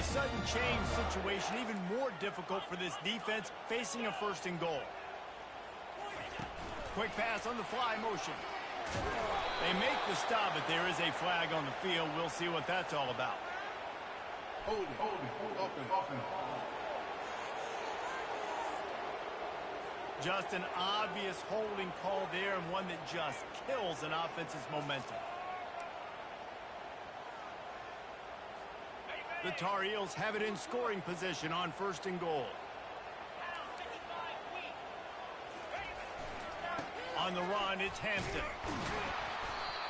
sudden change situation even more difficult for this defense facing a first and goal. Quick pass on the fly motion. They make the stop, but there is a flag on the field. We'll see what that's all about. Just an obvious holding call there, and one that just kills an offense's momentum. The Tar Heels have it in scoring position on first and goal. On the run, it's Hampton.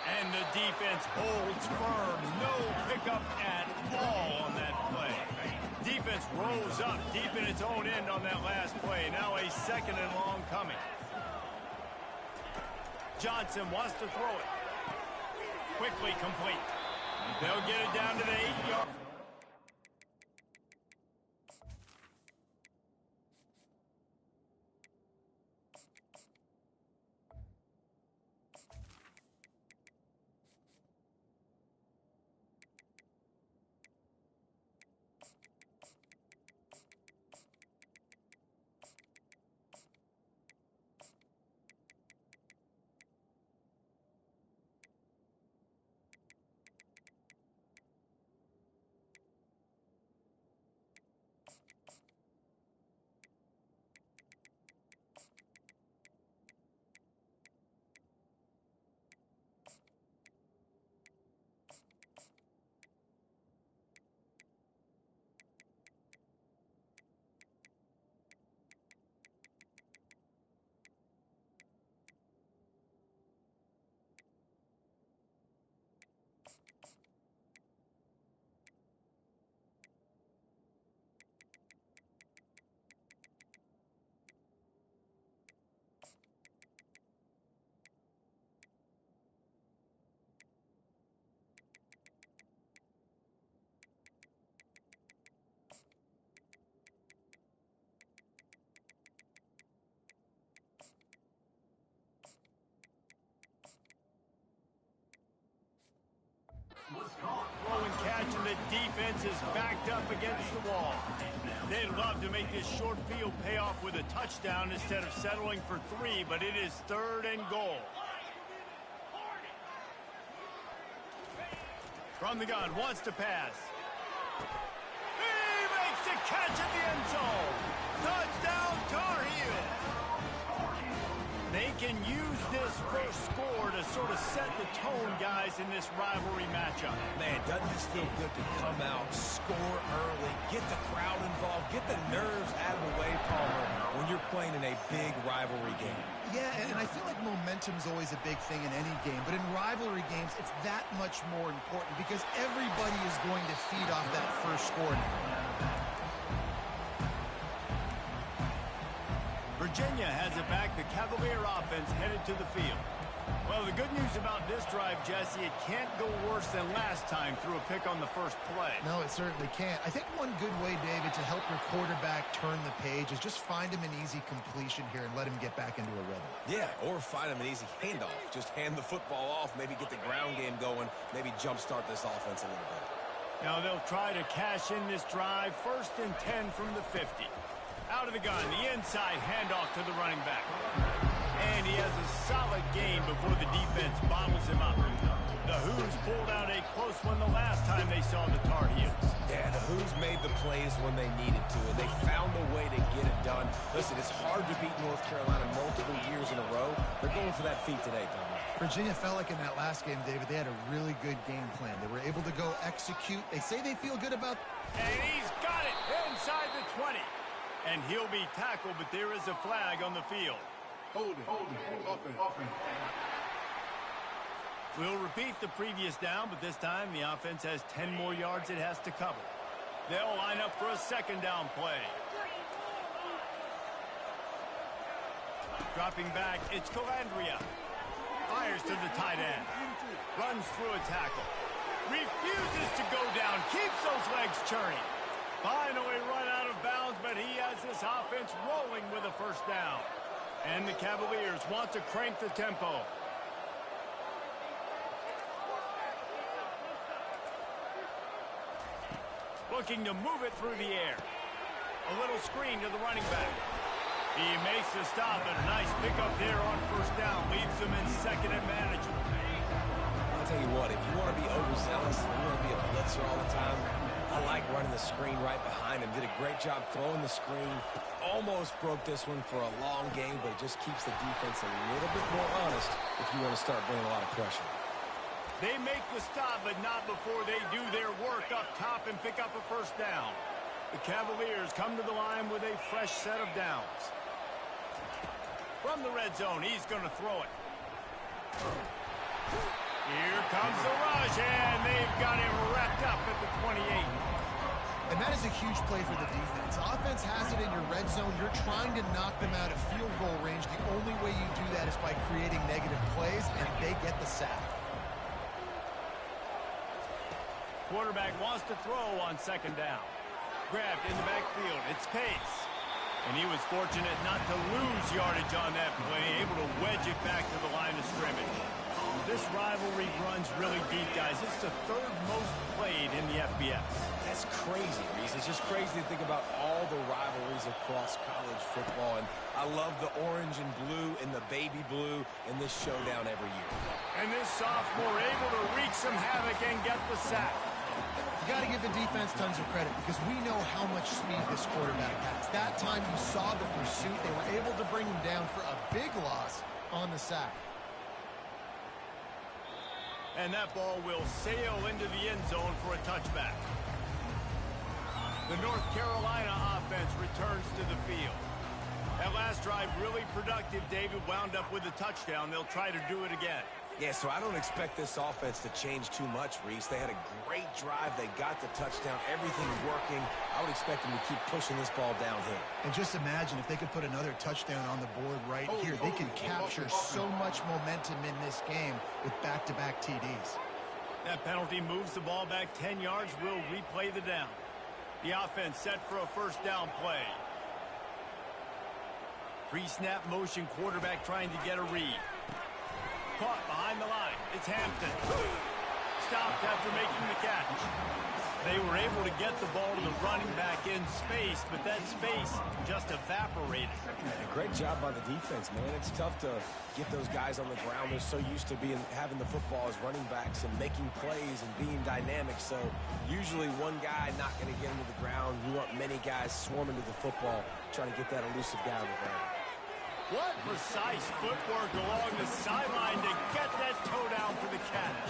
And the defense holds firm. No pickup at all on that play. Defense rose up deep in its own end on that last play. Now a second and long coming. Johnson wants to throw it. Quickly complete. They'll get it down to the 8-yard. Throwing catch, and the defense is backed up against the wall. They'd love to make this short field pay off with a touchdown instead of settling for 3, but it is third and goal. From the gun, wants to pass. He makes the catch at the end zone. Touchdown, Tar Heels. They can use this first score to sort of set the tone, guys, in this rivalry matchup. Man, doesn't this feel good to come out, score early, get the crowd involved, get the nerves out of the way, Palmer, when you're playing in a big rivalry game. Yeah, and I feel like momentum's always a big thing in any game, but in rivalry games, it's that much more important because everybody is going to feed off that first score now. Virginia has it back. The Cavalier offense headed to the field. Well, the good news about this drive, Jesse, it can't go worse than last time through a pick on the first play. No, it certainly can't. I think one good way, David, to help your quarterback turn the page is just find him an easy completion here and let him get back into a rhythm. Yeah, or find him an easy handoff. Just hand the football off, maybe get the ground game going, maybe jumpstart this offense a little bit. Now they'll try to cash in this drive. First and 10 from the 50. Out of the gun, the inside handoff to the running back. And he has a solid gain before the defense bottles him up. The Who's pulled out a close one the last time they saw the Tar Heels. Yeah, the Who's made the plays when they needed to, and they found a way to get it done. Listen, it's hard to beat North Carolina multiple years in a row. They're going for that feat today, Tom. Virginia felt like in that last game, David, they had a really good game plan. They were able to go execute. They say they feel good about... And he's got it inside the 20. And he'll be tackled, but there is a flag on the field. Hold it. We'll repeat the previous down, but this time the offense has 10 more yards it has to cover. They'll line up for a second down play. Dropping back, it's Calandria. Fires to the tight end. Runs through a tackle. Refuses to go down. Keeps those legs churning. Finally run out of bounds, but he has this offense rolling with a first down. And the Cavaliers want to crank the tempo. Looking to move it through the air. A little screen to the running back. He makes the stop, and a nice pickup there on first down. Leaves him in second and manageable. I'll tell you what, if you want to be overzealous, you want to be a blitzer all the time, I like running the screen right behind him. Did a great job throwing the screen. Almost broke this one for a long game, but it just keeps the defense a little bit more honest if you want to start bringing a lot of pressure. They make the stop, but not before they do their work up top and pick up a first down. The Cavaliers come to the line with a fresh set of downs. From the red zone, he's going to throw it. Here comes the rush, and they've got him wrapped up at the 28. And that is a huge play for the defense. Offense has it in your red zone. You're trying to knock them out of field goal range. The only way you do that is by creating negative plays, and they get the sack. Quarterback wants to throw on second down. Grabbed in the backfield. It's Pace. And he was fortunate not to lose yardage on that play, able to wedge it back to the line of scrimmage. This rivalry runs really deep, guys. It's the third most played in the FBS. That's crazy, Reese. It's just crazy to think about all the rivalries across college football. And I love the orange and blue and the baby blue in this showdown every year. And this sophomore able to wreak some havoc and get the sack. You got to give the defense tons of credit because we know how much speed this quarterback has. That time you saw the pursuit. They were able to bring him down for a big loss on the sack. And that ball will sail into the end zone for a touchback. The North Carolina offense returns to the field. That last drive really productive. David wound up with a touchdown. They'll try to do it again. Yeah, so I don't expect this offense to change too much, Reese. They had a great drive. They got the touchdown. Everything's working. I would expect them to keep pushing this ball downhill. And just imagine if they could put another touchdown on the board right here. They can capture so much momentum in this game with back-to-back TDs. That penalty moves the ball back 10 yards. We'll replay the down. The offense set for a first down play. Pre-snap motion, quarterback trying to get a read. Caught behind the line. It's Hampton. Stopped after making the catch. They were able to get the ball to the running back in space, but that space just evaporated. A great job by the defense, man. It's tough to get those guys on the ground. They're so used to having the football as running backs and making plays and being dynamic. So usually one guy not going to get into the ground. You want many guys swarming to the football, trying to get that elusive guy on the ground. What precise footwork along the sideline to get that toe down for the catch.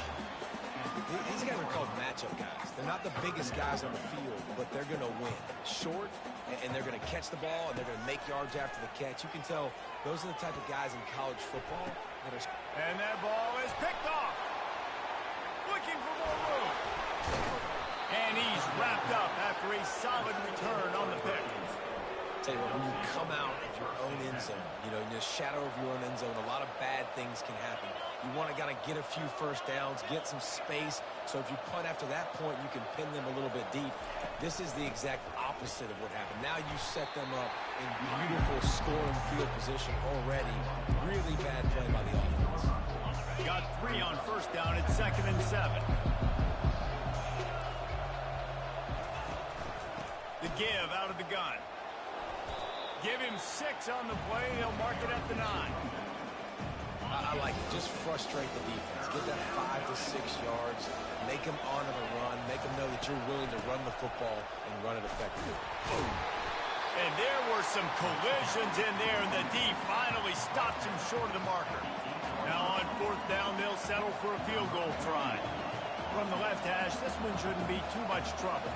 These guys are called matchup guys. They're not the biggest guys on the field, but they're going to win. Short, and they're going to catch the ball, and they're going to make yards after the catch. You can tell those are the type of guys in college football that are... And that ball is picked off. Looking for more room. And he's wrapped up after a solid return on the pick. Tell you what, when you come out of your own end zone, you know, in the shadow of your own end zone, a lot of bad things can happen. You want to get a few first downs, get some space, so if you punt after that point, you can pin them a little bit deep. This is the exact opposite of what happened. Now you set them up in beautiful scoring field position already. Really bad play by the offense. Got 3 on first down at 2nd and 7. The give out of the gun. Give him 6 on the play. He'll mark it at the 9. I like it. Just frustrate the defense. Get that 5 to 6 yards. Make them honor the run. Make them know that you're willing to run the football and run it effectively. And there were some collisions in there, and the D finally stops him short of the marker. Now on 4th down, they'll settle for a field goal try. From the left hash, this one shouldn't be too much trouble.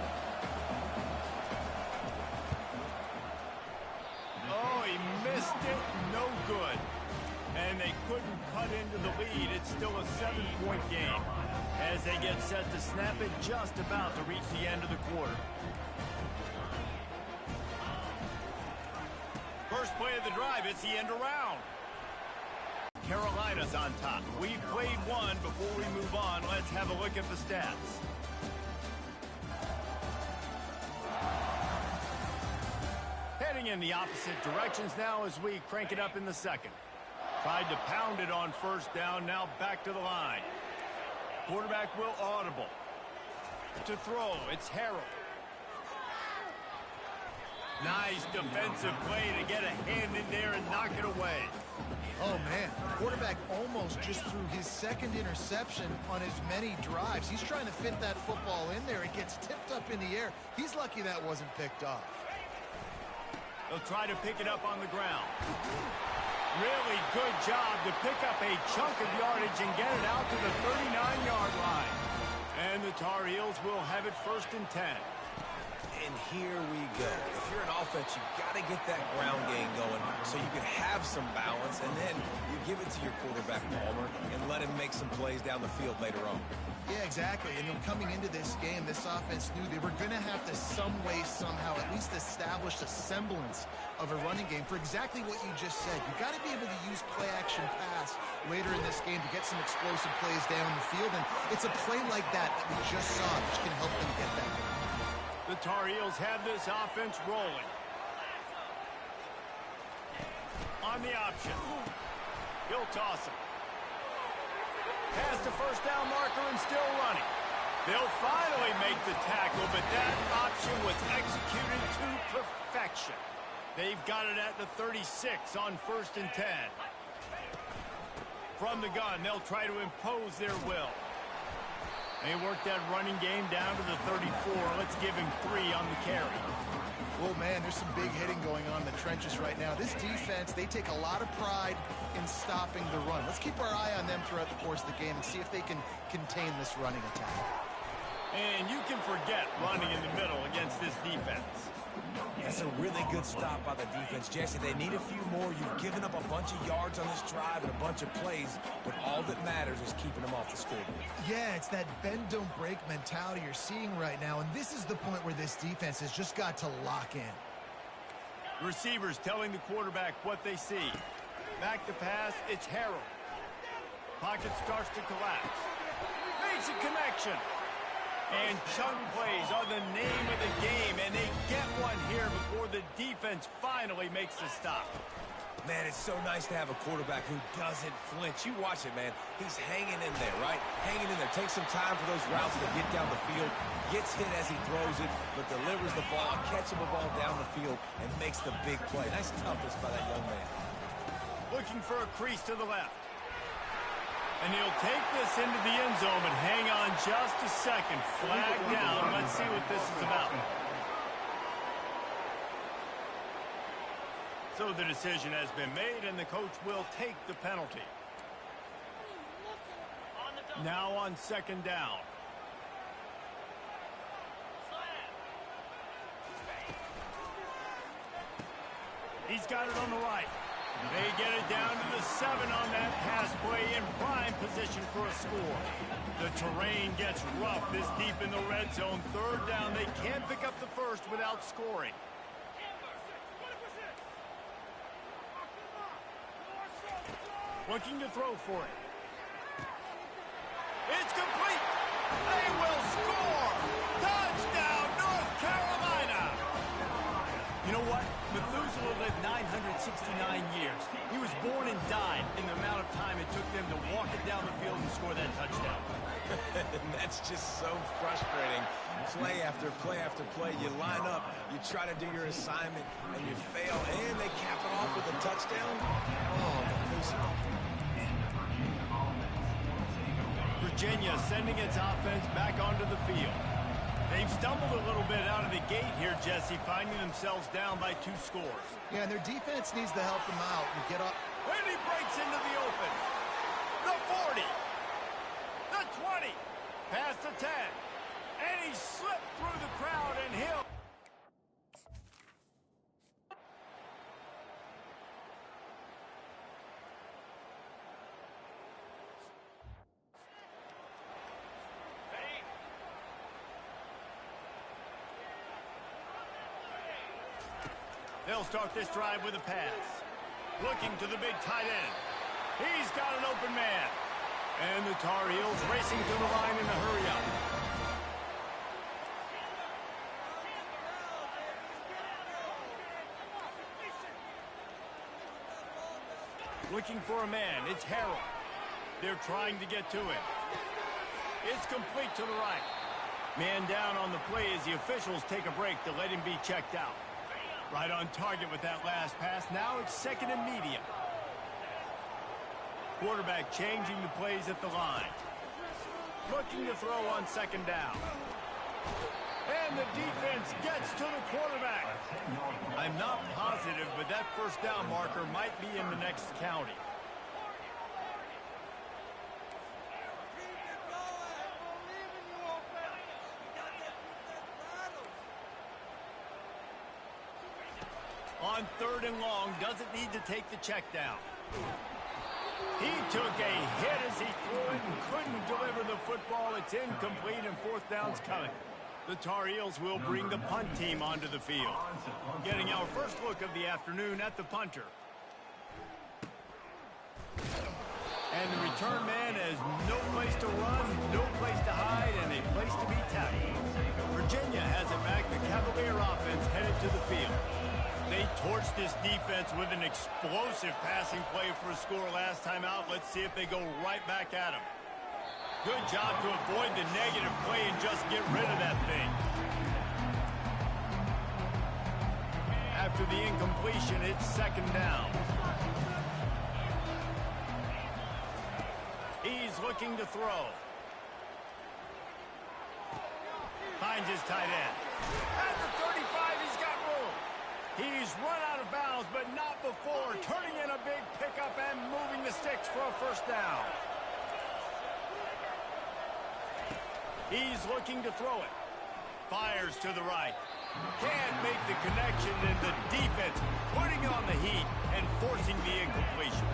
Oh, he missed it. No good. And they couldn't cut into the lead. It's still a 7-point game as they get set to snap it just about to reach the end of the quarter. First play of the drive, it's the end around. Carolina's on top. We've played one. Before we move on, let's have a look at the stats. Heading in the opposite directions now as we crank it up in the second. Tried to pound it on first down, now back to the line. Quarterback will audible. To throw, it's Harrell. Nice defensive play to get a hand in there and knock it away. Oh, man. Quarterback almost just threw his second interception on as many drives. He's trying to fit that football in there. It gets tipped up in the air. He's lucky that wasn't picked off. They'll try to pick it up on the ground. Really good job to pick up a chunk of yardage and get it out to the 39-yard line. And the Tar Heels will have it 1st and 10. And here we go. If you're an offense, you've got to get that ground game going so you can have some balance, and then you give it to your quarterback, Palmer, and let him make some plays down the field later on. Yeah, exactly. And coming into this game, this offense knew they were going to have to some way, somehow, at least establish a semblance of a running game for exactly what you just said. You've got to be able to use play-action pass later in this game to get some explosive plays down the field, and it's a play like that we just saw which can help them get that. The Tar Heels have this offense rolling. On the option. He'll toss it. Past the first down marker and still running. They'll finally make the tackle, but that option was executed to perfection. They've got it at the 36 on 1st and 10. From the gun, they'll try to impose their will. They work that running game down to the 34. Let's give him 3 on the carry. Well, man, there's some big hitting going on in the trenches right now. This defense, they take a lot of pride in stopping the run. Let's keep our eye on them throughout the course of the game and see if they can contain this running attack. And you can forget running in the middle against this defense. That's a really good stop by the defense, Jesse. They need a few more. You've given up a bunch of yards on this drive and a bunch of plays, but all that matters is keeping them off the scoreboard. Yeah, it's that bend, don't break mentality you're seeing right now, and this is the point where this defense has just got to lock in. Receivers telling the quarterback what they see. Back to pass, it's Harold. Pocket starts to collapse. Makes a connection. And chunk plays are the name of the game, and they get one here before the defense finally makes the stop. Man, it's so nice to have a quarterback who doesn't flinch. You watch it, man. He's hanging in there, right? Hanging in there. Takes some time for those routes to get down the field. Gets hit as he throws it, but delivers the ball, catchable ball down the field, and makes the big play. Nice toughness by that young man. Looking for a crease to the left. And he'll take this into the end zone, but hang on just a second. Flag down. Let's see what this is about. So the decision has been made, and the coach will take the penalty. Now on 2nd down. He's got it on the right. They get it down to the 7 on that pass play in prime position for a score. The terrain gets rough this deep in the red zone. 3rd down. They can't pick up the first without scoring. Looking to throw for it. It's complete. They will score. Touchdown, North Carolina. You know what? Methuselah lived 969 years. He was born and died in the amount of time it took them to walk it down the field and score that touchdown. That's just so frustrating. Play after play after play. You line up, you try to do your assignment, and you fail, and they cap it off with a touchdown. Oh, Methuselah. Virginia sending its offense back onto the field. They've stumbled a little bit out of the gate here, Jesse, finding themselves down by 2 scores. Yeah, and their defense needs to help them out and get up. When he breaks into the open. The 40. The 20. Past the 10. And he slipped through the crowd, and he'll... They'll start this drive with a pass. Looking to the big tight end. He's got an open man. And the Tar Heels racing to the line in a hurry-up. Looking for a man. It's Harold. They're trying to get to him. It's complete to the right. Man down on the play as the officials take a break to let him be checked out. Right on target with that last pass. Now it's second and medium. Quarterback changing the plays at the line. Looking to throw on second down. And the defense gets to the quarterback. I'm not positive, but that first down marker might be in the next county. On third and long, doesn't need to take the check down. He took a hit as he threw it and couldn't deliver the football. It's incomplete and fourth down's coming. The Tar Heels will bring the punt team onto the field. Getting our first look of the afternoon at the punter. And the return man has no place to run, no place to hide, and a place to be tackled. Virginia has it back. The Cavalier offense headed to the field. They torched this defense with an explosive passing play for a score last time out. Let's see if they go right back at him. Good job to avoid the negative play and just get rid of that thing. After the incompletion, it's second down. He's looking to throw. Finds his tight end. At the 35, he's got room. He's run out of bounds, but not before turning in a big pickup and moving the sticks for a first down. He's looking to throw it. Fires to the right. Can't make the connection, and the defense putting on the heat and forcing the incompletion.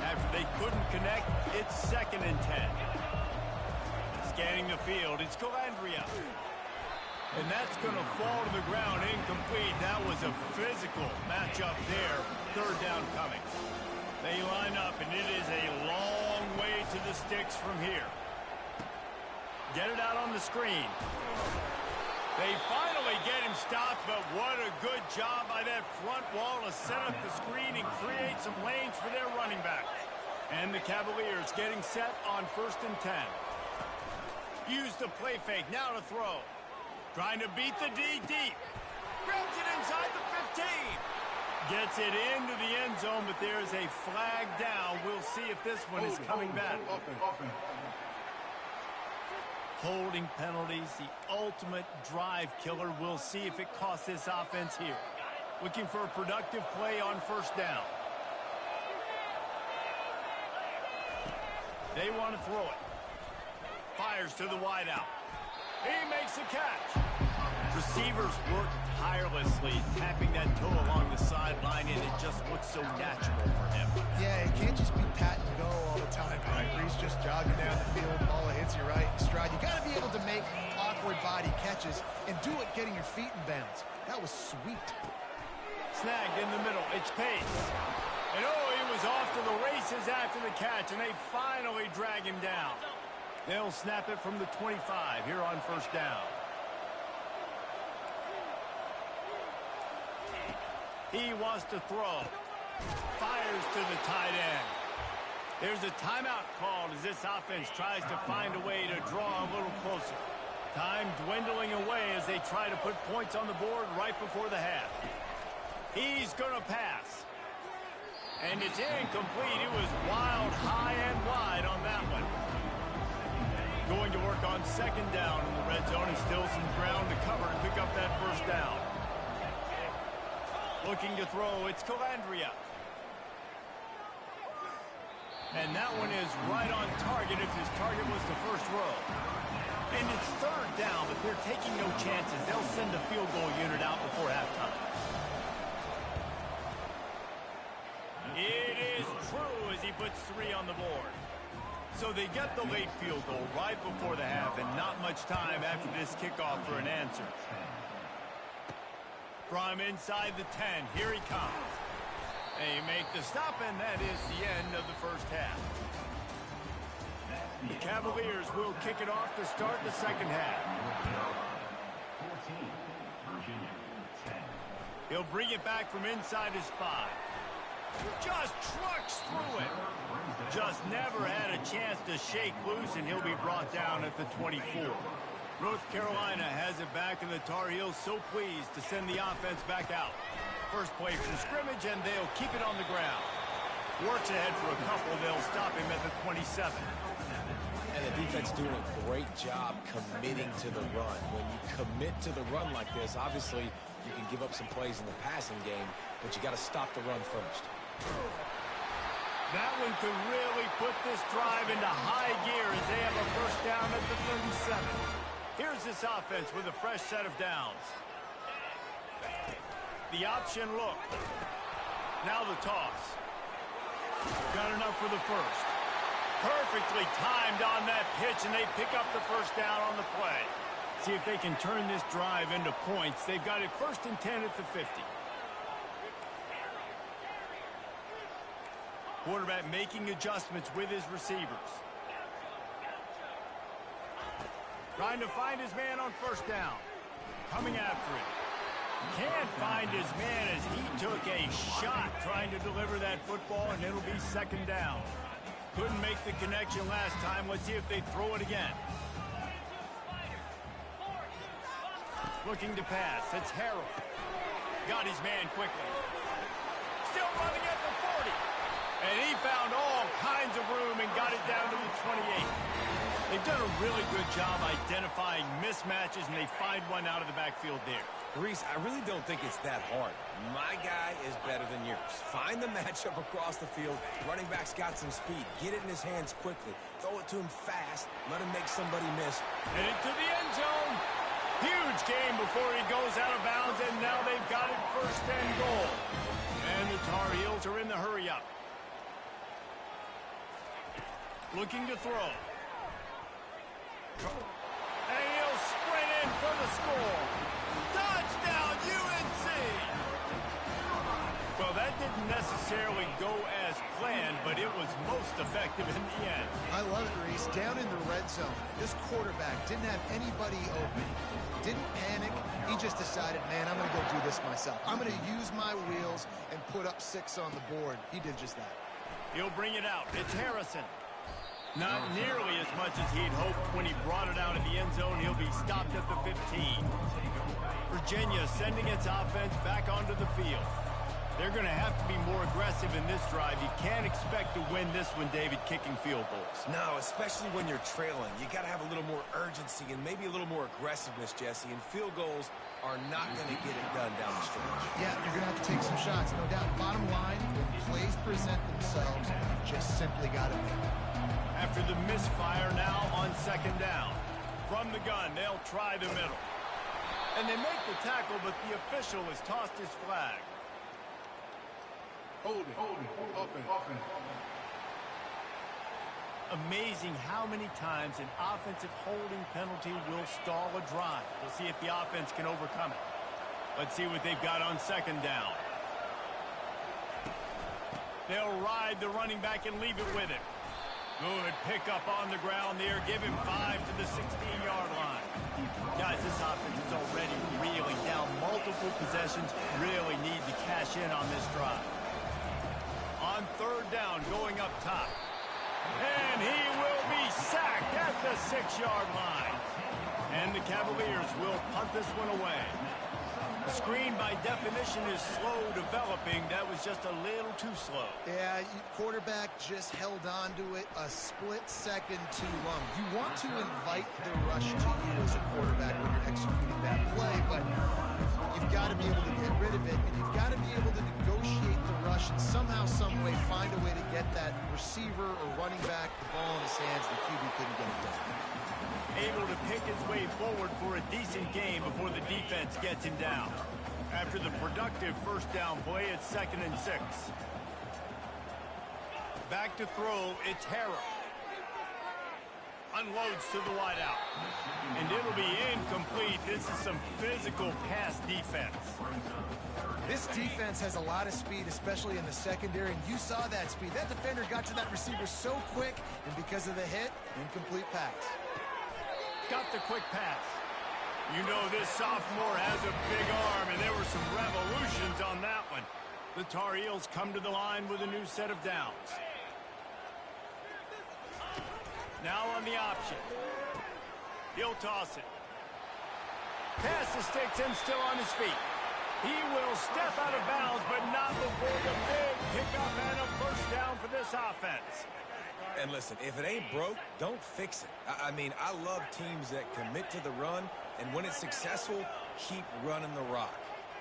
After they couldn't connect, it's second and 10. Scanning the field, it's Calandria. And that's going to fall to the ground incomplete. That was a physical matchup there. Third down coming. They line up, and it is a long way to the sticks from here. Get it out on the screen. They finally get him stopped, but what a good job by that front wall to set up the screen and create some lanes for their running back. And the Cavaliers getting set on first and 10. Use the play fake, now to throw. Trying to beat the D deep. Grabs it inside the 15. Gets it into the end zone, but there's a flag down. We'll see if this one is coming back. Holding penalties, the ultimate drive killer. We'll see if it costs this offense here. Looking for a productive play on first down. They want to throw it. Fires to the wideout. He makes the catch. Receivers work tirelessly, tapping that toe along the sideline, and it just looks so natural for him. Yeah, it can't just be pat and go all the time, right? Where he's just jogging down the field, ball hits you right in stride. You got to be able to make awkward body catches and do it getting your feet in bounds. That was sweet. Snagged in the middle. It's Pace. And oh, he was off to the races after the catch, and they finally drag him down. They'll snap it from the 25 here on first down. He wants to throw. Fires to the tight end. There's a timeout called as this offense tries to find a way to draw a little closer. Time dwindling away as they try to put points on the board right before the half. He's going to pass. And it's incomplete. It was wild, high and wide on that one. Going to work on second down in the red zone, and still some ground to cover to pick up that first down. Looking to throw, it's Calandria. And that one is right on target if his target was the first row. And it's third down, but they're taking no chances. They'll send the field goal unit out before halftime. It is true as he puts 3 on the board. So they get the late field goal right before the half, and not much time after this kickoff for an answer. From inside the 10, here he comes. They make the stop, and that is the end of the first half. The Cavaliers will kick it off to start the second half. He'll bring it back from inside his 5. Just trucks through it. Just never had a chance to shake loose, and he'll be brought down at the 24. North Carolina has it back, and the Tar Heels so pleased to send the offense back out. first play from scrimmage, and they'll keep it on the ground. Works ahead for a couple. They'll stop him at the 27. And the defense doing a great job committing to the run. When you commit to the run like this, obviously you can give up some plays in the passing game, but you got to stop the run first. That one could really put this drive into high gear as they have a first down at the 37. Here's this offense with a fresh set of downs. The option look. Now the toss. Got enough for the first. Perfectly timed on that pitch, and they pick up the first down on the play. See if they can turn this drive into points. They've got it 1st and 10 at the 50. Quarterback making adjustments with his receivers. Trying to find his man on first down. Coming after him. Can't find his man as he took a shot trying to deliver that football, and it'll be 2nd down. Couldn't make the connection last time. Let's see if they throw it again. Looking to pass. It's Harrell. Got his man quickly. Still running at the 40. And he found all kinds of room and got it down to the 28. They've done a really good job identifying mismatches, and they find one out of the backfield there. Reese, I really don't think it's that hard. My guy is better than yours. Find the matchup across the field. Running back's got some speed. Get it in his hands quickly. Throw it to him fast. Let him make somebody miss. And into the end zone. Huge game before he goes out of bounds, and now they've got it 1st and goal. And the Tar Heels are in the hurry-up. Looking to throw. And he'll sprint in for the score. Touchdown, UNC! Well, that didn't necessarily go as planned, but it was most effective in the end. I love it, Reese. Down in the red zone, this quarterback didn't have anybody open. Didn't panic. He just decided, man, I'm going to go do this myself. I'm going to use my wheels and put up 6 on the board. He did just that. He'll bring it out. It's Harrison. Not nearly as much as he'd hoped when he brought it out of the end zone. He'll be stopped at the 15. Virginia sending its offense back onto the field. They're going to have to be more aggressive in this drive. You can't expect to win this one, David, kicking field goals. No, especially when you're trailing. You got to have a little more urgency and maybe a little more aggressiveness, Jesse. And field goals are not going to get it done down the stretch. Yeah, you're going to have to take some shots, no doubt. Bottom line, when plays present themselves, you just simply got to make it. After the misfire now on 2nd down. From the gun, they'll try the middle. And they make the tackle, but the official has tossed his flag. Hold it, offense. Amazing how many times an offensive holding penalty will stall a drive. We'll see if the offense can overcome it. Let's see what they've got on 2nd down. They'll ride the running back and leave it with him. Good pickup on the ground there. Give him 5 to the 16-yard line. Guys, this offense is already reeling down multiple possessions. Really need to cash in on this drive. On 3rd down, going up top. And he will be sacked at the 6-yard line. And the Cavaliers will punt this one away. The screen, by definition, is slow developing. That was just a little too slow. Yeah, quarterback just held on to it a split second too long. You want to invite the rush to you as a quarterback when you're executing that play, but you've got to be able to get rid of it, and you've got to be able to negotiate the rush and somehow, some way, find a way to get that receiver or running back the ball in his hands. The QB couldn't get it done. Able to pick his way forward for a decent game before the defense gets him down. After the productive 1st down play, it's 2nd and 6. Back to throw, it's Harrell. Unloads to the wideout. And it'll be incomplete. This is some physical pass defense. This defense has a lot of speed, especially in the secondary, and you saw that speed. That defender got to that receiver so quick, and because of the hit, incomplete pass. Got the quick pass. You know this sophomore has a big arm, and there were some revolutions on that one. The Tar Heels come to the line with a new set of downs. Now on the option. He'll toss it. Pass the sticks and still on his feet. He will step out of bounds, but not before the big pickup and a first down for this offense. And listen, if it ain't broke, don't fix it. I mean, I love teams that commit to the run, and when it's successful, keep running the rock.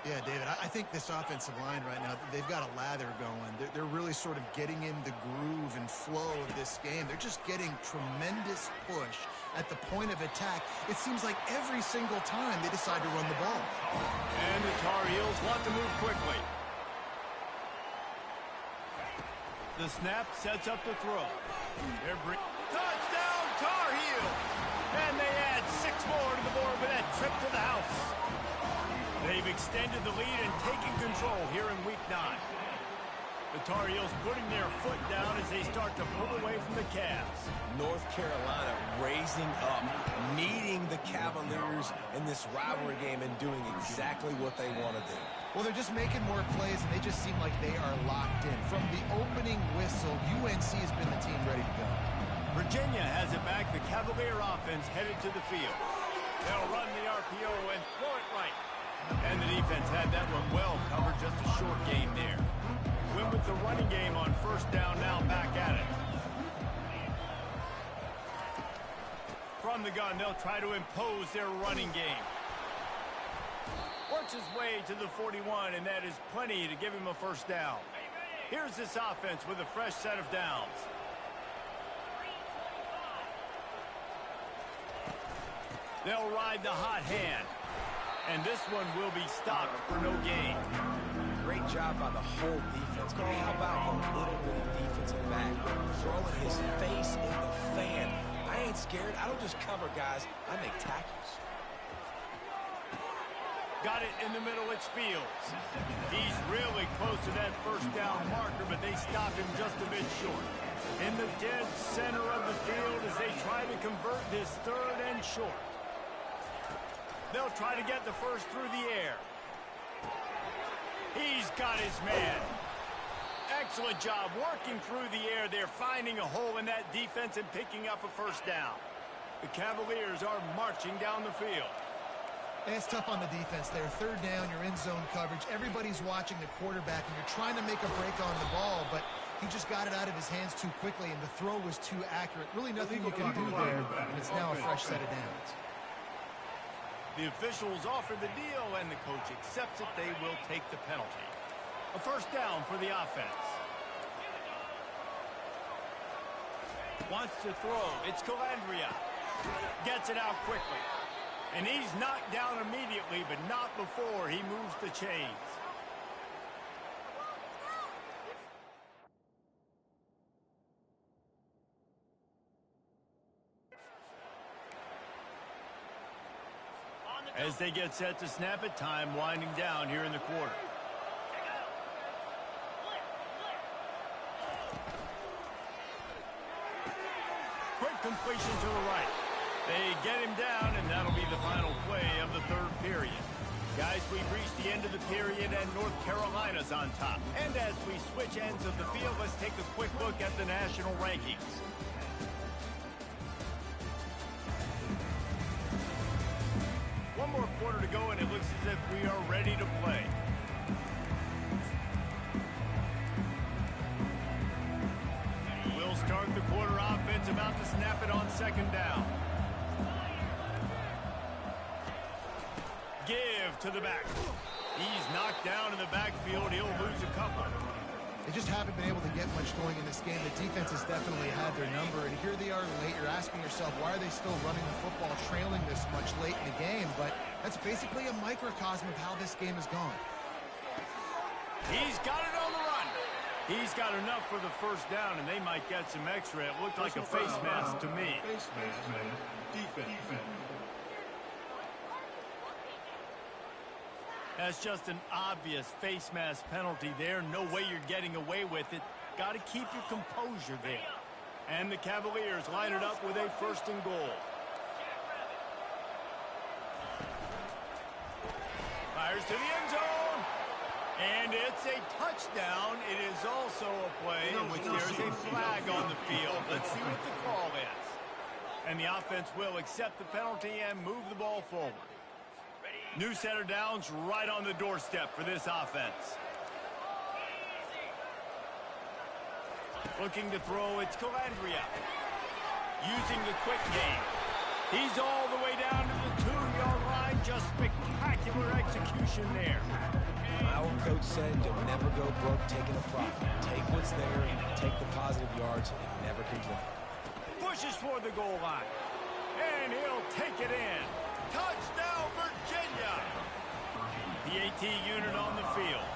Yeah, David, I think this offensive line right now, they've got a lather going. They're really sort of getting in the groove and flow of this game. They're just getting tremendous push at the point of attack. It seems like every single time they decide to run the ball. And the Tar Heels want to move quickly. The snap sets up the throw. Touchdown, Tar Heels! And they add 6 more to the board with that trip to the house. They've extended the lead and taken control here in Week 9. The Tar Heels putting their foot down as they start to pull away from the Cavs. North Carolina raising up, meeting the Cavaliers in this rivalry game and doing exactly what they want to do. Well, they're just making more plays, and they just seem like they are locked in. From the opening whistle, UNC has been the team ready to go. Virginia has it back. The Cavalier offense headed to the field. They'll run the RPO and throw it right. And the defense had that one well covered, just a short gain there. Win with the running game on first down, now back at it. From the gun, they'll try to impose their running game. Works his way to the 41, and that is plenty to give him a first down. Here's this offense with a fresh set of downs. They'll ride the hot hand. And this one will be stopped for no gain. Great job by the whole defense. But how about a little bit of defensive back throwing his face in the fan? I ain't scared. I don't just cover guys. I make tackles. Got it in the middle. It's Fields. He's really close to that first down marker, but they stopped him just a bit short. In the dead center of the field as they try to convert this third and short. They'll try to get the first through the air. He's got his man. Excellent job working through the air. They're finding a hole in that defense and picking up a first down. The Cavaliers are marching down the field. And it's tough on the defense there. Third down, you're in zone coverage. Everybody's watching the quarterback, and you're trying to make a break on the ball, but he just got it out of his hands too quickly, and the throw was too accurate. Really nothing you can do there, and it's now a fresh set of downs. The officials offer the deal, and the coach accepts it. They will take the penalty. A first down for the offense. Wants to throw. It's Calandria. Gets it out quickly. And he's knocked down immediately, but not before he moves the chains. As they get set to snap it, time winding down here in the quarter. Quick completion to the right. They get him down, and that'll be the final play of the third period. Guys, we've reached the end of the period, and North Carolina's on top. And as we switch ends of the field, let's take a quick look at the national rankings. One more quarter to go, and it looks as if we are ready to play. We'll start the quarter offense, about to snap it on second down. Give to the back. He's knocked down in the backfield. He'll lose a couple. They just haven't been able to get much going in this game. The defense has definitely had their number, and here they are late. You're asking yourself, why are they still running the football, trailing this much late in the game? But that's basically a microcosm of how this game has gone. He's got it on the run. He's got enough for the first down, and they might get some extra. It looked like a face mask to me. Face mask, man. Defense. That's just an obvious face mask penalty there. No way you're getting away with it. Got to keep your composure there. And the Cavaliers line it up with a first and goal. Fires to the end zone. And it's a touchdown. It is also a play in which there's a flag on the field. Let's see what the call is. And the offense will accept the penalty and move the ball forward. New center downs right on the doorstep for this offense. Looking to throw, it's Calandria. Using the quick game. He's all the way down to the 2-yard line. Just spectacular execution there. My old coach said you'll never go broke taking a profit. Take what's there, take the positive yards, and never complain. Pushes for the goal line. And he'll take it in. Touchdown, Virginia! The AT unit on the field.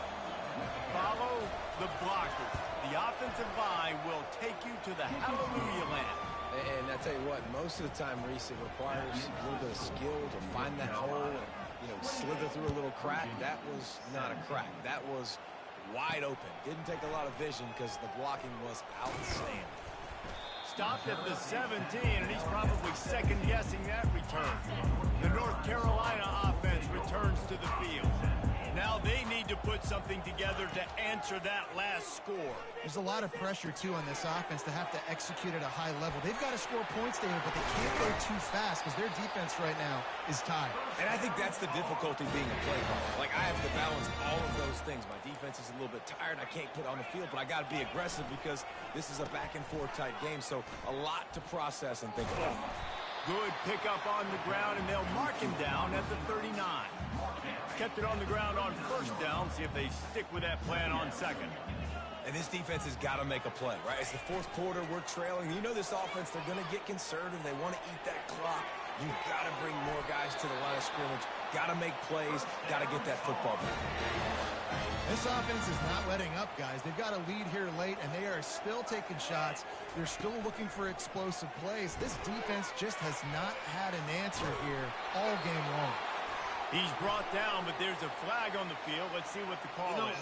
Follow the blockers. The offensive line will take you to the hallelujah land. And I tell you what, most of the time, Reese, it requires a little bit of skill to find that hole and, slither through a little crack. That was not a crack. That was wide open. Didn't take a lot of vision because the blocking was outstanding. Stopped at the 17, and he's probably second-guessing that return. The North Carolina offense returns to the field. Now they need to put something together to answer that last score. There's a lot of pressure, too, on this offense to have to execute at a high level. They've got to score points, David, but they can't go too fast because their defense right now is tired. And I think that's the difficulty being a play caller. Like, I have to balance all of those things. My defense is a little bit tired. I can't put on the field, but I got to be aggressive because this is a back-and-forth type game. So a lot to process and think about. Good pickup on the ground, and they'll mark him down at the 39. Kept it on the ground on first down. See if they stick with that plan on second. And this defense has got to make a play, right? It's the fourth quarter. We're trailing. You know this offense, they're going to get conservative. They want to eat that clock. You've got to bring more guys to the line of scrimmage. Got to make plays. Got to get that football back. This offense is not letting up, guys. They've got a lead here late, and they are still taking shots. They're still looking for explosive plays. This defense just has not had an answer here all game long. He's brought down, but there's a flag on the field. Let's see what the call is.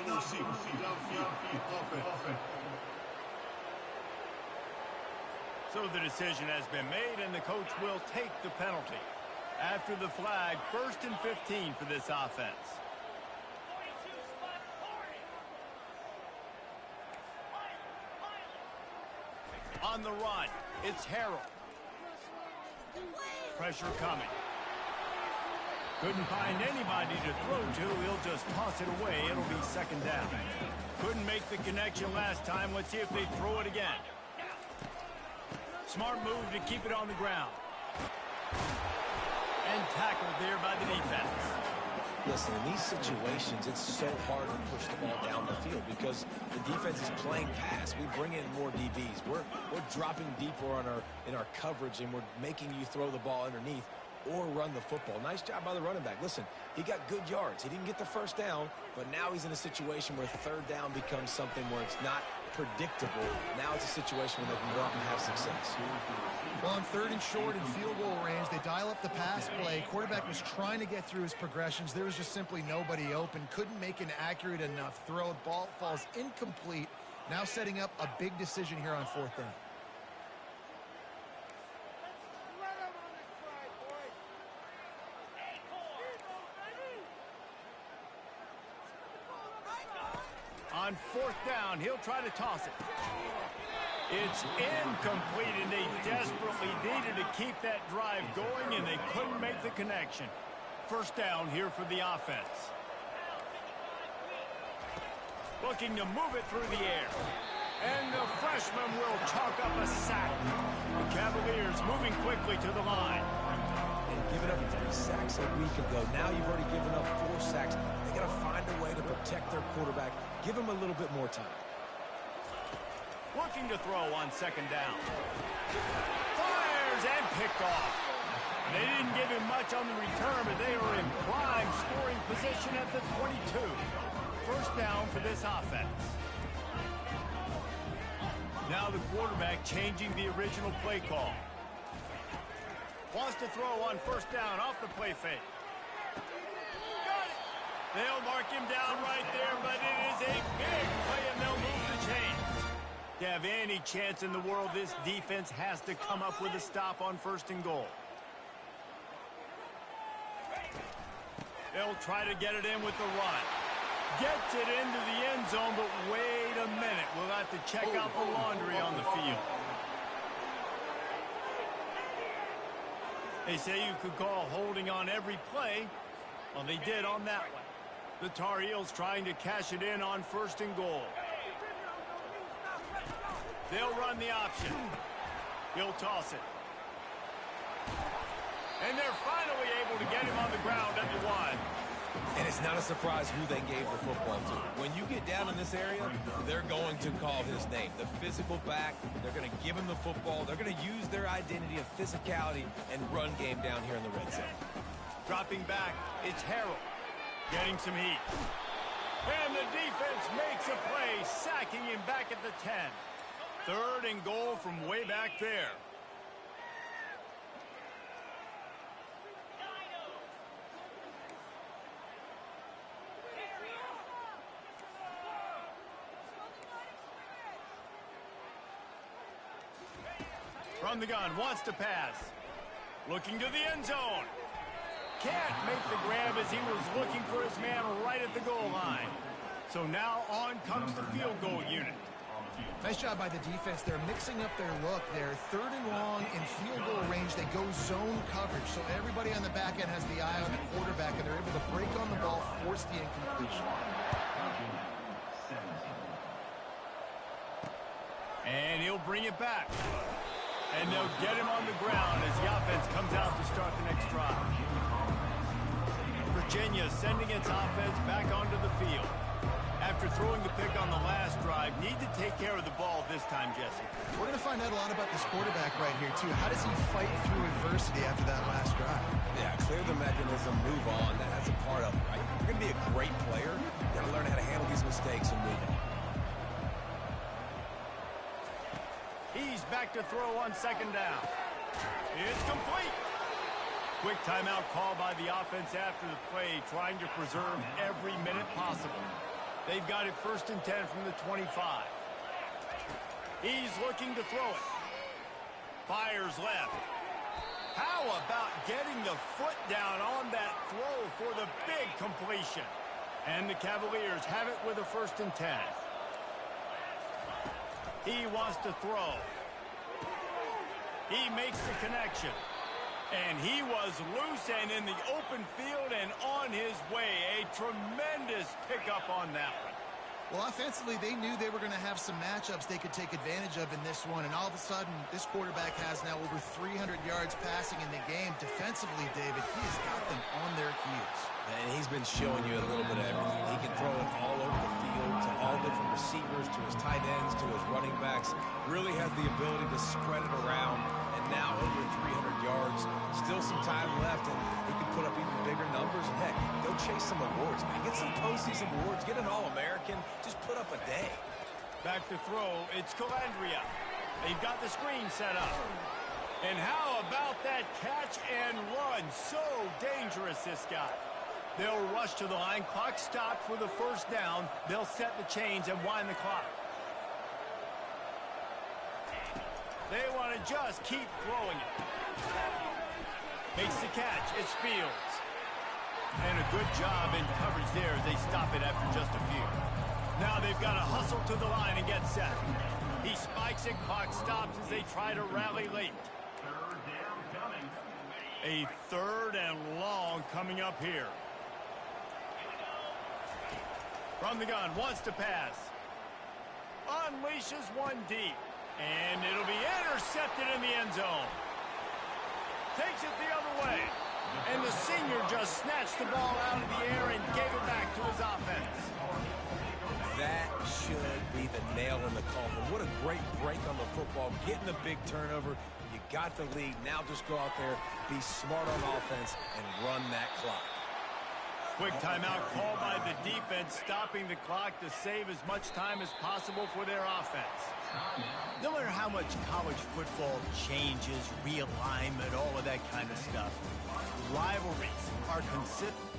So the decision has been made, and the coach will take the penalty. After the flag, 1st and 15 for this offense. On the run, it's Harrell. Pressure coming. Couldn't find anybody to throw to. He'll just toss it away. It'll be second down. Couldn't make the connection last time. Let's see if they throw it again. Smart move to keep it on the ground. And tackled there by the defense. Listen, in these situations, it's so hard to push the ball down the field because the defense is playing pass. We bring in more DBs. We're dropping deeper in our coverage, and we're making you throw the ball underneath or run the football. Nice job by the running back. Listen, he got good yards. He didn't get the first down, but now he's in a situation where third down becomes something where it's not predictable. Now it's a situation where they can go out and have success. Well, on 3rd and short and field goal range, they dial up the pass play. Quarterback was trying to get through his progressions. There was just simply nobody open. Couldn't make an accurate enough throw. Ball falls incomplete. Now setting up a big decision here on 4th down. On 4th down, he'll try to toss it. It's incomplete, and they desperately needed to keep that drive going, and they couldn't make the connection. 1st down here for the offense. Looking to move it through the air. And the freshman will chalk up a sack. The Cavaliers moving quickly to the line. And giving up 3 sacks a week ago. Now you've already given up 4 sacks. They got to find a way to protect their quarterback. Give him a little bit more time. Looking to throw on 2nd down. Fires and picked off. They didn't give him much on the return, but they are in prime scoring position at the 22. 1st down for this offense. Now the quarterback changing the original play call. Wants to throw on 1st down off the play fake. Got it. They'll mark him down right there, but it is a big play, and they'll move the chains. To have any chance in the world, this defense has to come up with a stop on 1st and goal. They'll try to get it in with the run. Gets it into the end zone, but wait a minute. We'll have to check out the laundry on the field. They say you could call holding on every play, Well, they did on that one. The Tar Heels trying to cash it in on 1st and goal. They'll run the option. He'll toss it. And they're finally able to get him on the ground at the 1. And it's not a surprise who they gave the football to. When you get down in this area, they're going to call his name. The physical back, they're going to give him the football. They're going to use their identity of physicality and run game down here in the red zone. Dropping back, it's Harrell. Getting some heat. And the defense makes a play, sacking him back at the 10. 3rd and goal from way back there. From the gun, wants to pass. Looking to the end zone. Can't make the grab as he was looking for his man right at the goal line. So now on comes the field goal unit. Nice job by the defense. They're mixing up their look. They're 3rd and long in field goal range. They go zone coverage. So everybody on the back end has the eye on the quarterback, and they're able to break on the ball, force the incompletion. And he'll bring it back. And they'll get him on the ground as the offense comes out to start the next drive. Virginia sending its offense back onto the field. After throwing the pick on the last drive, need to take care of the ball this time, Jesse. We're going to find out a lot about this quarterback right here, too. How does he fight through adversity after that last drive? Yeah, clear the mechanism, move on. That's a part of it, right? If you're going to be a great player, you got to learn how to handle these mistakes and move on. He's back to throw on 2nd down. It's complete. Quick timeout call by the offense after the play, trying to preserve every minute possible. They've got it 1st and 10 from the 25. He's looking to throw it. Fires left. How about getting the foot down on that throw for the big completion? And the Cavaliers have it with a 1st and 10. He wants to throw. He makes the connection. And he was loose and in the open field and on his way. A tremendous pickup on that one. Well, offensively, they knew they were going to have some matchups they could take advantage of in this one. And all of a sudden, this quarterback has now over 300 yards passing in the game. Defensively, David, he has got them on their heels. And he's been showing you a little bit of everything. He can throw it all over the field to all different receivers, to his tight ends, to his running backs. Really has the ability to spread it around. And now over 300 yards. Still some time left, and he can put up even bigger numbers. And heck, go chase some awards, man. Get some postseason awards. Get an All-American. Just put up a day. Back to throw. It's Calandria. They've got the screen set up. And how about that catch and run? So dangerous, this guy. They'll rush to the line. Clock stopped for the 1st down. They'll set the chains and wind the clock. They want to just keep throwing it. Makes the catch. It's Fields. And a good job in coverage there as they stop it after just a few. Now they've got to hustle to the line and get set. He spikes it. Clock stops as they try to rally late. A 3rd and long coming up here. From the gun, wants to pass. Unleashes one deep. And it'll be intercepted in the end zone. Takes it the other way. And the senior just snatched the ball out of the air and gave it back to his offense. That should be the nail in the coffin. What a great break on the football. Getting the big turnover. You got the lead. Now just go out there, be smart on offense, and run that clock. Quick timeout called by the defense, stopping the clock to save as much time as possible for their offense. No matter how much college football changes, realignment, all of that kind of stuff, rivalries are consistent.